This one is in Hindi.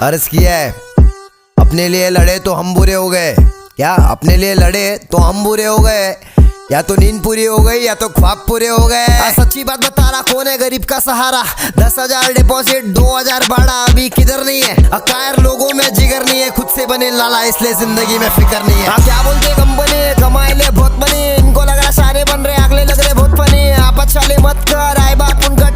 अर्ज किया है, अपने लिए लड़े तो हम बुरे हो गए। क्या अपने लिए लड़े तो हम बुरे हो गए? या तो नींद पूरी हो गई या तो ख्वाब पूरे हो गए। सच्ची बात बता रहा, कौन है गरीब का सहारा? 10,000 डिपॉजिट 2,000 भाड़ा, अभी किधर नहीं है। अकायर लोगों में जिगर नहीं है, खुद से बने लाला इसलिए जिंदगी में फिक्र नहीं है। क्या बोलते कंपनी कमाए ले बहुत बनी, इनको लग रहा सारे बन रहे, अगले लग रहे बहुत फनी। आप अच्छा ले मत कर, आए बात उनका